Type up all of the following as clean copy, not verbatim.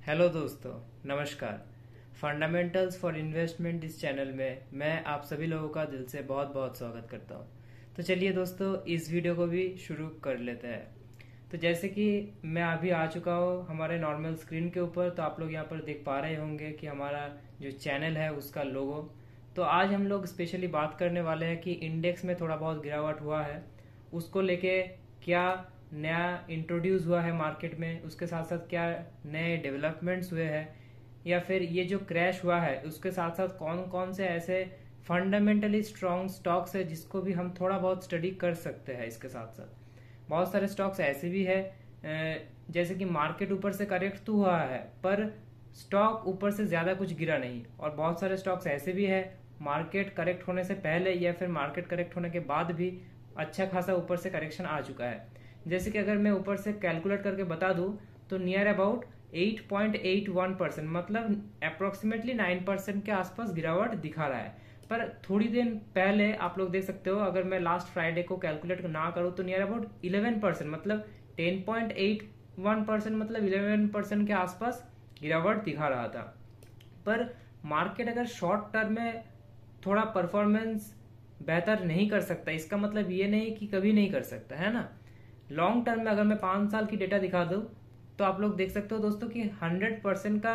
Hello दोस्तों, नमस्कार। Fundamentals for investment इस चैनल में मैं आप सभी लोगों का दिल से बहुत बहुत स्वागत करता हूं। तो चलिए दोस्तों, इस वीडियो को भी शुरू कर लेते हैं। तो जैसे कि मैं अभी आ चुका हूँ हमारे नॉर्मल स्क्रीन के ऊपर, तो आप लोग यहाँ पर देख पा रहे होंगे कि हमारा जो चैनल है उसका लोगो। तो आज हम लोग स्पेशली बात करने वाले हैं कि इंडेक्स में थोड़ा बहुत गिरावट हुआ है, उसको लेके क्या नया इंट्रोड्यूस हुआ है मार्केट में, उसके साथ साथ क्या नए डेवलपमेंट्स हुए हैं, या फिर ये जो क्रैश हुआ है उसके साथ साथ कौन कौन से ऐसे फंडामेंटली स्ट्रॉन्ग स्टॉक्स है जिसको भी हम थोड़ा बहुत स्टडी कर सकते हैं। इसके साथ साथ बहुत सारे स्टॉक्स ऐसे भी है, जैसे कि मार्केट ऊपर से करेक्ट तो हुआ है पर स्टॉक ऊपर से ज्यादा कुछ गिरा नहीं, और बहुत सारे स्टॉक्स ऐसे भी है मार्केट करेक्ट होने से पहले या फिर मार्केट करेक्ट होने के बाद भी अच्छा खासा ऊपर से करेक्शन आ चुका है। जैसे कि अगर मैं ऊपर से कैलकुलेट करके बता दूं तो नियर अबाउट 8.81%, मतलब अप्रोक्सीमेटली 9% के आसपास गिरावट दिखा रहा है। पर थोड़ी दिन पहले आप लोग देख सकते हो, अगर मैं लास्ट फ्राइडे को कैलकुलेट ना करूं तो नियर अबाउट 11%, मतलब 10.81%, मतलब 11% के आसपास गिरावट दिखा रहा था। पर मार्केट अगर शॉर्ट टर्म में थोड़ा परफॉर्मेंस बेहतर नहीं कर सकता, इसका मतलब ये नहीं कि कभी नहीं कर सकता, है ना। लॉन्ग टर्म में अगर मैं 5 साल की डेटा दिखा दूं तो आप लोग देख सकते हो दोस्तों कि 100% का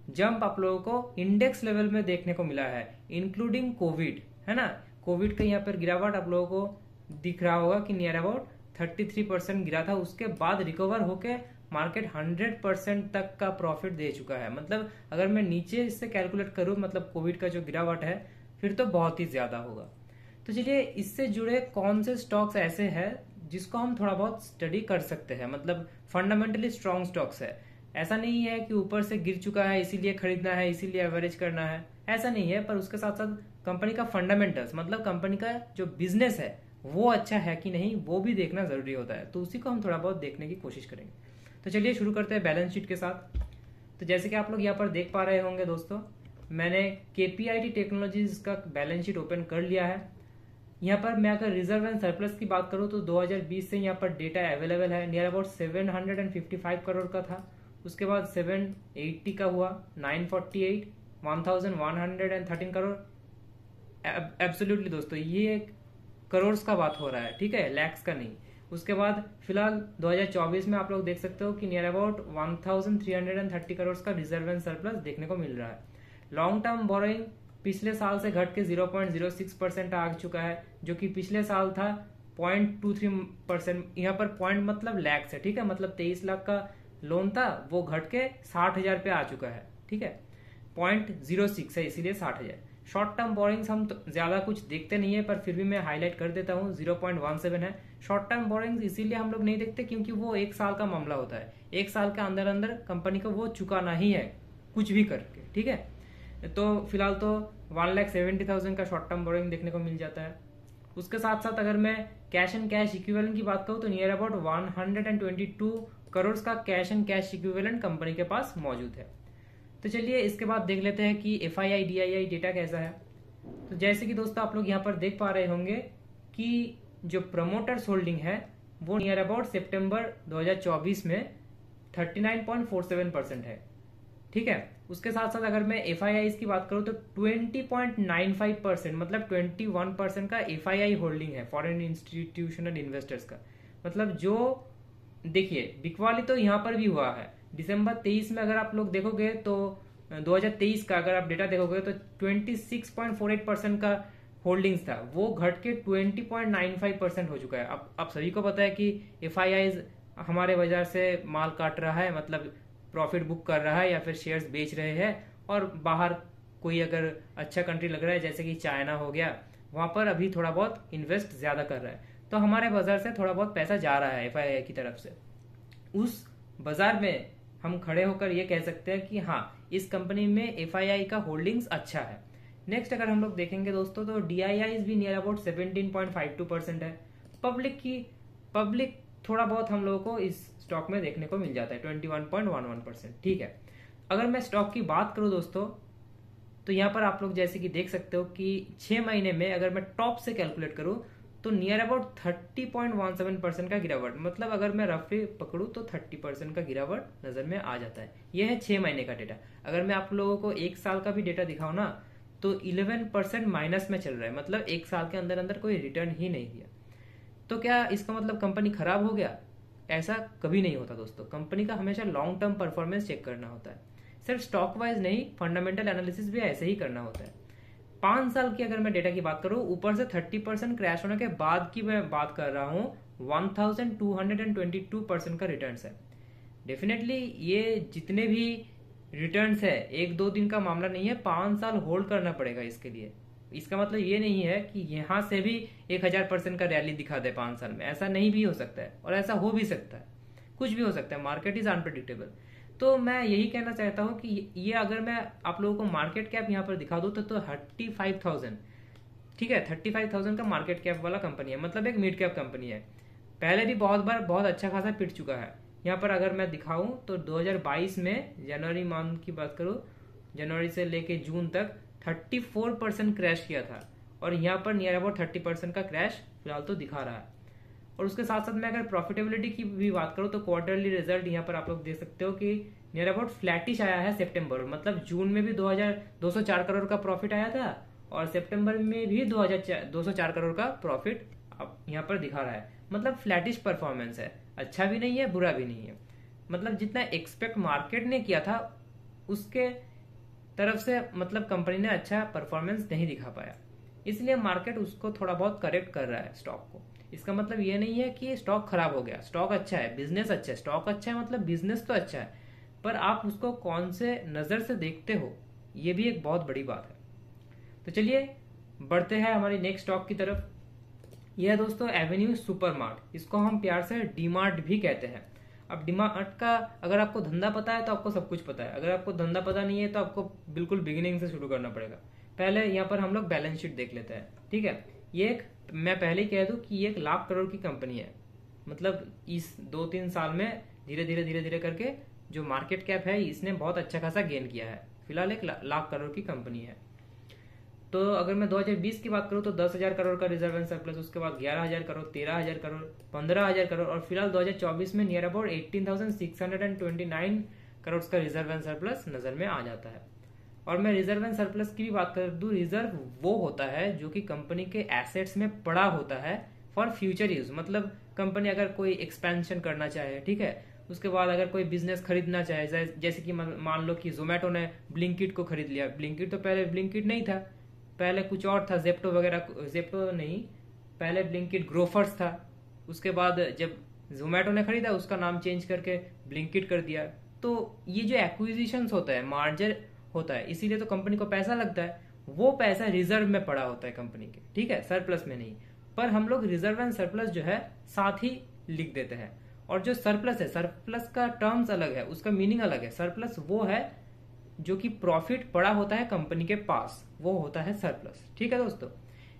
जंप आप लोगों को इंडेक्स लेवल में देखने को मिला है, इंक्लूडिंग कोविड, है ना। कोविड का यहाँ पर गिरावट आप लोगों को दिख रहा होगा कि नियर अबाउट 33% गिरा था, उसके बाद रिकवर होके मार्केट 100% तक का प्रॉफिट दे चुका है। मतलब अगर मैं नीचे इससे कैलकुलेट करूं, मतलब कोविड का जो गिरावट है फिर तो बहुत ही ज्यादा होगा। तो चलिए, इससे जुड़े कौन से स्टॉक्स ऐसे हैं जिसको हम थोड़ा बहुत स्टडी कर सकते हैं, मतलब फंडामेंटली स्ट्रॉन्ग स्टॉक्स है। ऐसा नहीं है कि ऊपर से गिर चुका है इसीलिए खरीदना है, इसीलिए एवरेज करना है, ऐसा नहीं है। पर उसके साथ साथ कंपनी का फंडामेंटल्स, मतलब कंपनी का जो बिजनेस है वो अच्छा है कि नहीं, वो भी देखना जरूरी होता है। तो उसी को हम थोड़ा बहुत देखने की कोशिश करेंगे। तो चलिए शुरू करते हैं बैलेंस शीट के साथ। तो जैसे कि आप लोग यहाँ पर देख पा रहे होंगे दोस्तों, मैंने केपीआईटी टेक्नोलॉजीज का बैलेंस शीट ओपन कर लिया है। यहाँ पर मैं अगर रिजर्व एंड सरप्लस की बात करूँ तो 2020 से यहाँ पर डेटा अवेलेबल है। नियर अबाउट 755 करोड़ का था, उसके बाद 780 का हुआ, 948, 1113 करोड़। एब्सोल्युटली दोस्तों, ये करोड़ का बात हो रहा है, ठीक है, लैक्स का नहीं। उसके बाद फिलहाल 2024 में आप लोग देख सकते हो कि नियर अबाउट 1330 करोड़ का रिजर्व एंड सरप्लस देखने को मिल रहा है। लॉन्ग टर्म बोरोइंग पिछले साल से घट के 0.06% आ चुका है, जो कि पिछले साल था 0.23%। यहाँ पर पॉइंट मतलब लैक्स है, ठीक है, मतलब 23 लाख का लोन था, वो घट के 60,000 पे आ चुका है, ठीक है। 0.06 है इसीलिए 60,000। शॉर्ट टर्म बोरिंग्स हम तो ज्यादा कुछ देखते नहीं है, पर फिर भी मैं हाईलाइट कर देता हूँ, 0.17 है। शॉर्ट टर्म बोरिंग्स इसीलिए हम लोग नहीं देखते क्योंकि वो एक साल का मामला होता है, एक साल के अंदर अंदर कंपनी को वो चुकाना ही है कुछ भी करके, ठीक है। तो फिलहाल तो 1,70,000 का शॉर्ट टर्म बोरिंग देखने को मिल जाता है। उसके साथ साथ अगर मैं कैश एंड कैश इक्विवेलेंट की बात करूं तो नियर अबाउट 122 करोड़ का cash and cash equivalent company के पास मौजूद है। तो चलिए इसके बाद देख लेते हैं कि एफआईआई डीआईआई डेटा कैसा है। तो जैसे कि दोस्तों आप लोग यहाँ पर देख पा रहे होंगे कि जो प्रमोटर्स होल्डिंग है वो नियर अबाउट सितंबर 2024 में 39.47% है, ठीक है। उसके साथ साथ अगर मैं एफ की बात करूं तो 20.95%, मतलब 21% का एफ होल्डिंग है फॉरेन इंस्टीट्यूशनल इन्वेस्टर्स का। मतलब जो देखिए बिकवाली तो यहाँ पर भी हुआ है दिसंबर 23 में, अगर आप लोग देखोगे तो 2023 का अगर आप डेटा देखोगे तो 26.48% का होल्डिंग्स था, वो घट के 20.95% हो चुका है। अब आप सभी को पता है कि एफ हमारे बाजार से माल काट रहा है, मतलब प्रॉफिट बुक कर रहा है या फिर शेयर्स बेच रहे हैं, और बाहर कोई अगर अच्छा कंट्री लग रहा है जैसे कि चाइना हो गया, वहां पर अभी थोड़ा बहुत इन्वेस्ट ज्यादा कर रहा है, तो हमारे बाजार से थोड़ा बहुत पैसा जा रहा है एफआईआई की तरफ से। उस बाजार में हम खड़े होकर ये कह सकते हैं कि हाँ, इस कंपनी में एफआईआई का होल्डिंग्स अच्छा है। नेक्स्ट अगर हम लोग देखेंगे दोस्तों तो डीआईआई भी नियर अबाउट 17.52% है। पब्लिक थोड़ा बहुत हम लोगों को इस स्टॉक में देखने को मिल जाता है 21.11%, ठीक है। अगर मैं स्टॉक की बात करूं दोस्तों तो यहाँ पर आप लोग जैसे कि देख सकते हो कि 6 महीने में अगर मैं टॉप से कैलकुलेट करूं तो नियर अबाउट 30.17% का गिरावट, मतलब अगर मैं रफली पकड़ूं तो 30% का गिरावट नजर में आ जाता है। यह है 6 महीने का डेटा। अगर मैं आप लोगों को एक साल का भी डेटा दिखाऊं ना तो 11% माइनस में चल रहा है, मतलब एक साल के अंदर अंदर कोई रिटर्न ही नहीं दिया। तो क्या इसका मतलब कंपनी खराब हो गया? ऐसा कभी नहीं होता दोस्तों। कंपनी का हमेशा लॉन्ग टर्म परफॉर्मेंस चेक करना होता है, सिर्फ स्टॉक वाइज नहीं, फंडामेंटल एनालिसिस भी ऐसे ही करना होता है। 5 साल की अगर मैं डेटा की बात करूं, ऊपर से 30% क्रैश होने के बाद की मैं बात कर रहा हूं, 1222% का रिटर्न है। डेफिनेटली ये जितने भी रिटर्न्स है एक दो दिन का मामला नहीं है, 5 साल होल्ड करना पड़ेगा इसके लिए। इसका मतलब ये नहीं है कि यहां से भी 1000% का रैली दिखा दे 5 साल में, ऐसा नहीं भी हो सकता है, और ऐसा हो भी सकता है, कुछ भी हो सकता है। Market is unpredictable. तो मैं यही कहना चाहता हूं कि ये अगर मैं आप लोगों को मार्केट कैप यहां पर दिखा दूं तो 35,000, ठीक है, 35,000 का मार्केट कैप वाला कंपनी है, मतलब एक मिड कैप कंपनी है। पहले भी बहुत बार बहुत अच्छा खासा पिट चुका है। यहाँ पर अगर मैं दिखाऊं तो 2022 में जनवरी मंथ की बात करूं, जनवरी से लेके जून तक 34% क्रैश किया था, और यहाँ पर नियर अबाउट 30% का क्रैश फिलहाल तो दिखा रहा है। और उसके साथ साथ मैं अगर प्रॉफिटेबिलिटी की भी बात करूं तो क्वार्टरली रिजल्ट यहाँ पर आप लोग देख सकते हो कि नियर अबाउट फ्लैटिश आया है सितंबर, मतलब जून में भी 204 करोड़ का प्रॉफिट आया था, और सितंबर में भी 204 करोड़ का प्रॉफिट यहाँ पर दिखा रहा है। मतलब फ्लैटिश परफॉर्मेंस है, अच्छा भी नहीं है बुरा भी नहीं है। मतलब जितना एक्सपेक्ट मार्केट ने किया था उसके तरफ से मतलब कंपनी ने अच्छा परफॉर्मेंस नहीं दिखा पाया, इसलिए मार्केट उसको थोड़ा बहुत करेक्ट कर रहा है स्टॉक को। इसका मतलब ये नहीं है कि स्टॉक खराब हो गया, स्टॉक अच्छा है, बिजनेस अच्छा है। स्टॉक अच्छा है मतलब बिजनेस तो अच्छा है, पर आप उसको कौन से नजर से देखते हो ये भी एक बहुत बड़ी बात है। तो चलिए बढ़ते हैं हमारी नेक्स्ट स्टॉक की तरफ। यह है दोस्तों एवेन्यू सुपरमार्ट, इसको हम प्यार से डीमार्ट भी कहते हैं। अब डीमार्ट का अगर आपको धंधा पता है तो आपको सब कुछ पता है, अगर आपको धंधा पता नहीं है तो आपको बिल्कुल बिगिनिंग से शुरू करना पड़ेगा। पहले यहाँ पर हम लोग बैलेंस शीट देख लेते हैं, ठीक है। ये एक, मैं पहले ही कह दूं कि ये 1 लाख करोड़ की कंपनी है, मतलब इस 2-3 साल में धीरे धीरे करके जो मार्केट कैप है इसने बहुत अच्छा खासा गेन किया है। फिलहाल 1 लाख करोड़ की कंपनी है। तो अगर मैं 2020 की बात करूं तो 10,000 करोड़ का रिजर्व एंड सरप्लस, उसके बाद 11,000 करोड़, 13,000 करोड़, 15,000 करोड़, और फिलहाल 2024 में नियर अबाउट 18,629 करोड़ का रिजर्व एंड सरप्लस नजर में आ जाता है। और मैं रिजर्व एंड सरप्लस की भी बात कर दूं, रिजर्व वो होता है जो कि कंपनी के एसेट्स में पड़ा होता है फॉर फ्यूचर यूज। मतलब कंपनी अगर कोई एक्सपेंशन करना चाहे, ठीक है, उसके बाद अगर कोई बिजनेस खरीदना चाहे, जैसे कि मान लो कि जोमेटो ने ब्लिंकिट को खरीद लिया। ब्लिंकिट तो पहले ब्लिंकिट नहीं था, पहले कुछ और था, जेप्टो वगैरह, जेप्टो नहीं, पहले ब्लिंकिट ग्रोफर्स था। उसके बाद जब जोमेटो ने खरीदा उसका नाम चेंज करके ब्लिंकिट कर दिया। तो ये जो एक्विजिशंस होता है, मार्जर होता है, इसीलिए तो कंपनी को पैसा लगता है। वो पैसा रिजर्व में पड़ा होता है कंपनी के, ठीक है, सरप्लस में नहीं। पर हम लोग रिजर्व एंड सरप्लस जो है साथ ही लिख देते हैं। और जो सरप्लस है, सरप्लस का टर्म्स अलग है, उसका मीनिंग अलग है। सरप्लस वो है जो कि प्रॉफिट पड़ा होता है कंपनी के पास, वो होता है सरप्लस, ठीक है दोस्तों।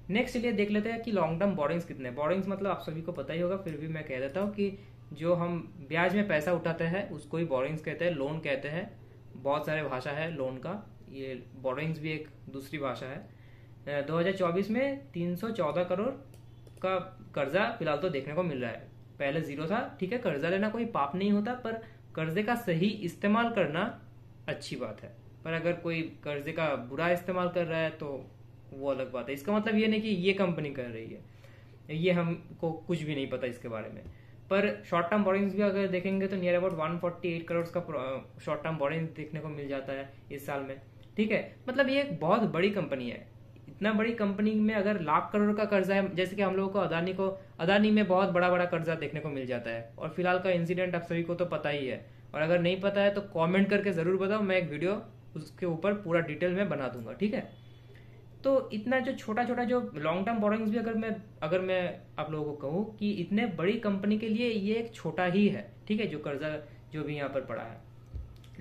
नेक्स्ट चलिए देख लेते हैं कि लॉन्ग टर्म बोरिंग्स कितने। बोरिंग्स मतलब आप सभी को पता ही होगा, फिर भी मैं कह देता हूँ कि जो हम ब्याज में पैसा उठाते हैं उसको ही बोरिंग्स कहते हैं, लोन कहते हैं। बहुत सारे भाषा है लोन का, ये बोरिंग्स भी एक दूसरी भाषा है। 2024 में 314 करोड़ का कर्जा फिलहाल तो देखने को मिल रहा है। पहले जीरो था, ठीक है, कर्जा लेना कोई पाप नहीं होता, पर कर्जे का सही इस्तेमाल करना अच्छी बात है। पर अगर कोई कर्जे का बुरा इस्तेमाल कर रहा है तो वो अलग बात है। इसका मतलब ये नहीं कि ये कंपनी कर रही है, ये हमको कुछ भी नहीं पता इसके बारे में। पर शॉर्ट टर्म बोरिंग्स भी अगर देखेंगे तो नियर अबाउट 148 करोड़ का शॉर्ट टर्म बोरिंग देखने को मिल जाता है इस साल में, ठीक है। मतलब ये एक बहुत बड़ी कंपनी है। इतना बड़ी कंपनी में अगर लाख करोड़ का कर्जा है, जैसे कि हम लोगों को अदानी में बहुत बड़ा बड़ा कर्जा देखने को मिल जाता है। और फिलहाल का इंसिडेंट आप सभी को तो पता ही है, और अगर नहीं पता है तो कमेंट करके जरूर बताओ, मैं एक वीडियो उसके ऊपर पूरा डिटेल में बना दूंगा, ठीक है। तो इतना जो छोटा छोटा जो लॉन्ग टर्म बोरिंग्स भी अगर मैं आप लोगों को कहूँ कि इतने बड़ी कंपनी के लिए ये एक छोटा ही है, ठीक है, जो कर्जा जो भी यहाँ पर पड़ा है।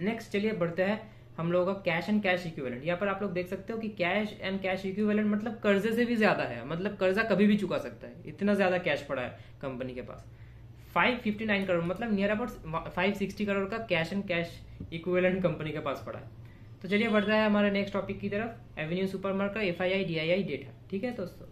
नेक्स्ट चलिए बढ़ते हैं हम लोगों का कैश एंड कैश इक्विवेलेंट। यहाँ पर आप लोग देख सकते हो कि कैश एंड कैश इक्विवेलेंट मतलब कर्जे से भी ज्यादा है, मतलब कर्जा कभी भी चुका सकता है, इतना ज्यादा कैश पड़ा है कंपनी के पास। 559 करोड़ मतलब नियर अबाउट 560 करोड़ का cash and cash equivalent company के पास पड़ा है। तो चलिए बढ़ता है हमारे नेक्स्ट टॉपिक की तरफ, एवेन्यू सुपरमार्ट का FII DII डेटा, ठीक है दोस्तों।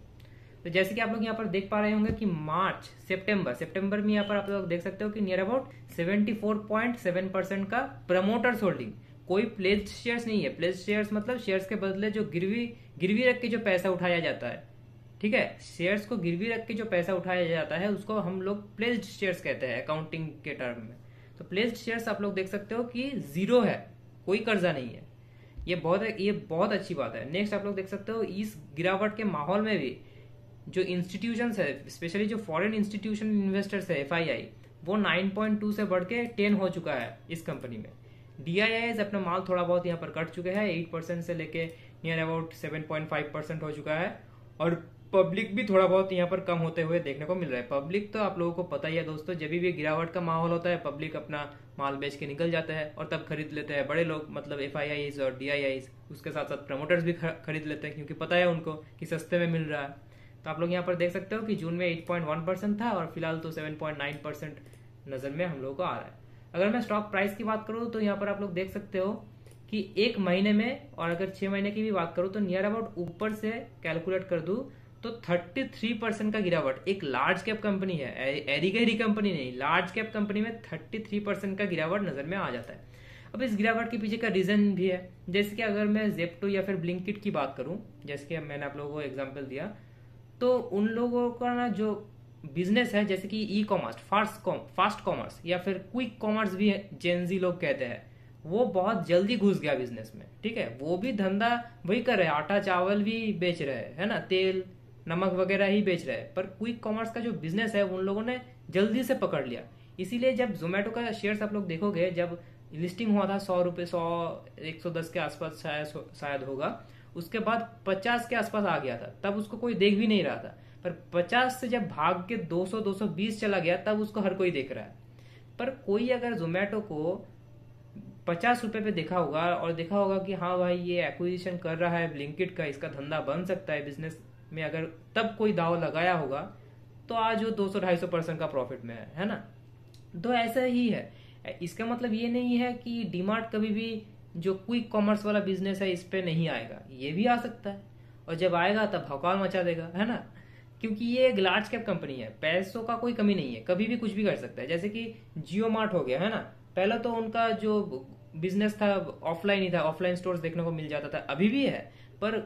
तो जैसे कि आप लोग यहाँ पर देख पा रहे होंगे कि मार्च सितंबर में यहाँ पर आप लोग देख सकते हो कि नियर अबाउट 74.7% का प्रमोटर्स होल्डिंग, कोई प्लेज्ड शेयर्स नहीं है। प्लेज्ड शेयर्स मतलब शेयर्स के बदले जो गिरवी रख के जो पैसा उठाया जाता है, ठीक है, शेयर्स को गिरवी रख के जो पैसा उठाया जाता है उसको हम लोग प्लेज्ड शेयर्स कहते हैं अकाउंटिंग के टर्म में। तो प्लेज्ड शेयर्स आप लोग देख सकते हो कि जीरो है, कोई कर्जा नहीं है। ये बहुत अच्छी बात है। नेक्स्ट आप लोग देख सकते हो इस गिरावट के माहौल में भी जो इंस्टीट्यूशंस है, स्पेशली जो फॉरेन इंस्टीट्यूशन इन्वेस्टर्स है एफआईआई, वो 9.2 से बढ़ के 10 हो चुका है इस कंपनी में। डीआईआईज अपना माल थोड़ा बहुत यहाँ पर कट चुके हैं, 8% से लेके नियर अबाउट 7.5% हो चुका है। और पब्लिक भी थोड़ा बहुत यहाँ पर कम होते हुए देखने को मिल रहा है। पब्लिक तो आप लोगों को पता ही है दोस्तों, जब भी गिरावट का माहौल होता है पब्लिक अपना माल बेच के निकल जाता है और तब खरीद लेते हैं बड़े लोग, मतलब एफआईआईज और डीआईआईज। उसके साथ साथ प्रमोटर्स भी खरीद लेते हैं क्योंकि पता है उनको कि सस्ते में मिल रहा है। तो आप लोग यहाँ पर देख सकते हो कि जून में 8.1% था और फिलहाल तो 7.9% नजर में हम लोगों को आ रहा है। अगर मैं स्टॉक प्राइस की बात करूं तो यहाँ पर आप लोग देख सकते हो कि एक महीने में, और अगर 6 महीने की भी बात करूं तो नियर अबाउट ऊपर से कैलकुलेट कर दूं तो 33% का गिरावट। एक लार्ज कैप कंपनी है, एरी गहरी कंपनी नहीं, लार्ज कैप कंपनी में 33% का गिरावट नजर में आ जाता है। अब इस गिरावट के पीछे का रीजन भी है, जैसे कि अगर मैं जेप्टो या फिर ब्लिंकिट की बात करूं, जैसे कि मैंने आप लोगों को एग्जांपल दिया, तो उन लोगों का ना जो बिजनेस है, जैसे कि ई कॉमर्स, फास्ट कॉमर्स या फिर क्विक कॉमर्स भी जेनजी लोग कहते हैं, वो बहुत जल्दी घुस गया बिजनेस में। ठीक है, वो भी धंधा वही कर रहे हैं, आटा चावल भी बेच रहे हैं, है ना, तेल नमक वगैरह ही बेच रहे हैं, पर क्विक कॉमर्स का जो बिजनेस है उन लोगों ने जल्दी से पकड़ लिया। इसीलिए जब जोमेटो का शेयर्स आप लोग देखोगे, जब लिस्टिंग हुआ था 100 रुपए, 110 के आसपास शायद होगा, उसके बाद 50 के आसपास आ गया था, तब उसको कोई देख भी नहीं रहा था। पर 50 से जब भाग के 200 220 चला गया तब उसको हर कोई देख रहा है। पर कोई अगर जोमेटो को 50 रुपए पे देखा होगा और देखा होगा कि हाँ भाई ये एक्विजिशन कर रहा है ब्लिंकिट का, इसका धंधा बन सकता है बिजनेस में, अगर तब कोई दाव लगाया होगा तो आज वो 200-250% का प्रॉफिट में है ना। तो ऐसा ही है। इसका मतलब ये नहीं है कि डीमार्ट कभी भी जो क्विक कॉमर्स वाला बिजनेस है इस पे नहीं आएगा, ये भी आ सकता है, और जब आएगा तब भौकाल मचा देगा, है ना, क्योंकि ये एक लार्ज कैप कंपनी है, पैसों का कोई कमी नहीं है, कभी भी कुछ भी कर सकता है। जैसे कि जियो मार्ट हो गया, है ना, पहले तो उनका जो बिजनेस था ऑफलाइन ही था, ऑफलाइन स्टोर्स देखने को मिल जाता था, अभी भी है, पर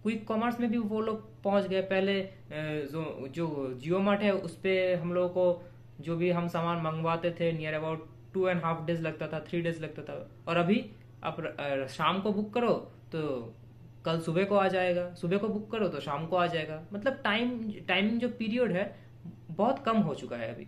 क्विक कॉमर्स में भी वो लोग पहुंच गए। पहले जो जियो मार्ट है उस पर हम लोगों को जो भी हम सामान मंगवाते थे नियर अबाउट 2.5 डेज लगता था, 3 डेज लगता था, और अभी आप शाम को बुक करो तो कल सुबह को आ जाएगा, सुबह को बुक करो तो शाम को आ जाएगा। मतलब टाइमिंग जो पीरियड है बहुत कम हो चुका है अभी,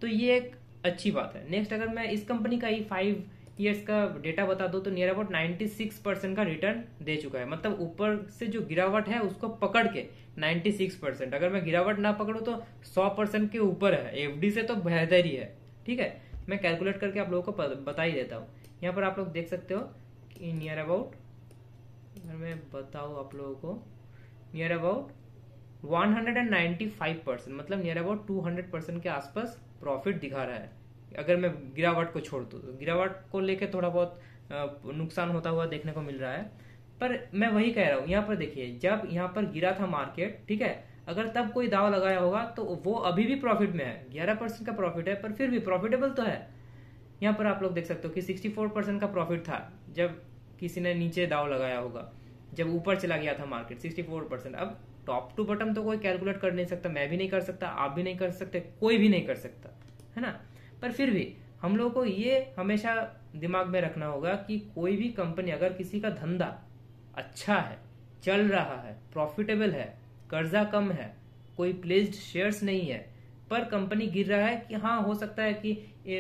तो ये एक अच्छी बात है। नेक्स्ट अगर मैं इस कंपनी का ही 5 ईयर्स का डेटा बता दो तो नियर अबाउट 96% का रिटर्न दे चुका है। मतलब ऊपर से जो गिरावट है उसको पकड़ के 96%, अगर मैं गिरावट ना पकड़ू तो 100% के ऊपर है, एफडी से तो बेहतर ही है। ठीक है, मैं कैलकुलेट करके आप लोगों को बता ही देता हूँ। यहाँ पर आप लोग देख सकते हो कि नियर अबाउट, अगर मैं बताऊँ आप लोगों को, नियर अबाउट 195%, मतलब नियर अबाउट 200% के आसपास प्रॉफिट दिखा रहा है। अगर मैं गिरावट को छोड़ दूं तो गिरावट को लेके थोड़ा बहुत नुकसान होता हुआ देखने को मिल रहा है, पर मैं वही कह रहा हूँ। यहाँ पर देखिए, जब यहाँ पर गिरा था मार्केट, ठीक है, अगर तब कोई दाव लगाया होगा तो वो अभी भी प्रॉफिट में है, 11% का प्रॉफिट है, पर फिर भी प्रॉफिटेबल तो है। यहाँ पर आप लोग देख सकते हो कि 64% का प्रॉफिट था जब किसी ने नीचे दाव लगाया होगा, जब ऊपर चला गया था मार्केट 64%। अब टॉप टू बॉटम तो कोई कैलकुलेट कर नहीं सकता, मैं भी नहीं कर सकता, आप भी नहीं कर सकते, कोई भी नहीं कर सकता, है ना। पर फिर भी हम लोगों को ये हमेशा दिमाग में रखना होगा कि कोई भी कंपनी, अगर किसी का धंधा अच्छा है, चल रहा है, प्रॉफिटेबल है, कर्जा कम है, कोई प्लेज्ड शेयर्स नहीं है, पर कंपनी गिर रहा है, कि हाँ हो सकता है कि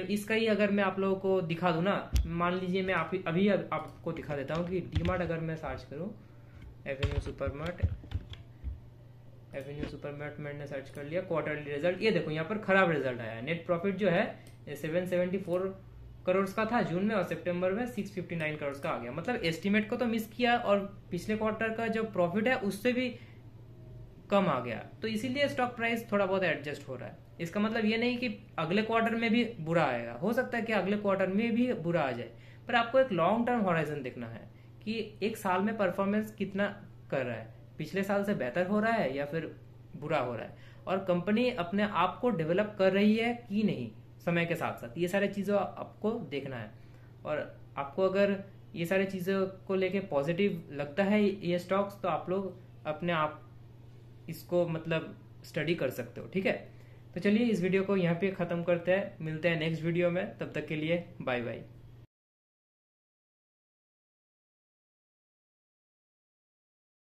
इसका ही अगर मैं आप लोगों को दिखा दूं ना, मान लीजिए मैं अभी आपको दिखा देता हूँ कि डीमार्ट अगर मैं सर्च करूँ, एवेन्यू सुपरमार्ट मैंने सर्च कर लिया, क्वार्टरली रिजल्ट, ये देखो यहाँ पर खराब रिजल्ट आया है। नेट प्रॉफिट जो है 774 करोड़ का था जून में, और सितंबर में 659 करोड़ का आ गया। मतलब एस्टिमेट को तो मिस किया, और पिछले क्वार्टर का जो प्रॉफिट है उससे भी कम आ गया, तो इसीलिए स्टॉक प्राइस थोड़ा बहुत एडजस्ट हो रहा है। इसका मतलब ये नहीं कि अगले क्वार्टर में भी बुरा आएगा, हो सकता है कि अगले क्वार्टर में भी बुरा आ जाए, पर आपको एक लॉन्ग टर्म हॉराइजन देखना है कि एक साल में परफॉर्मेंस कितना कर रहा है, पिछले साल से बेहतर हो रहा है या फिर बुरा हो रहा है, और कंपनी अपने आप को डेवलप कर रही है कि नहीं समय के साथ साथ, ये सारी चीज़ों आपको देखना है। और आपको अगर ये सारी चीज़ों को लेके पॉजिटिव लगता है ये स्टॉक्स, तो आप लोग अपने आप इसको मतलब स्टडी कर सकते हो, ठीक है। तो चलिए इस वीडियो को यहाँ पे ख़त्म करते हैं, मिलते हैं नेक्स्ट वीडियो में, तब तक के लिए बाय बाय।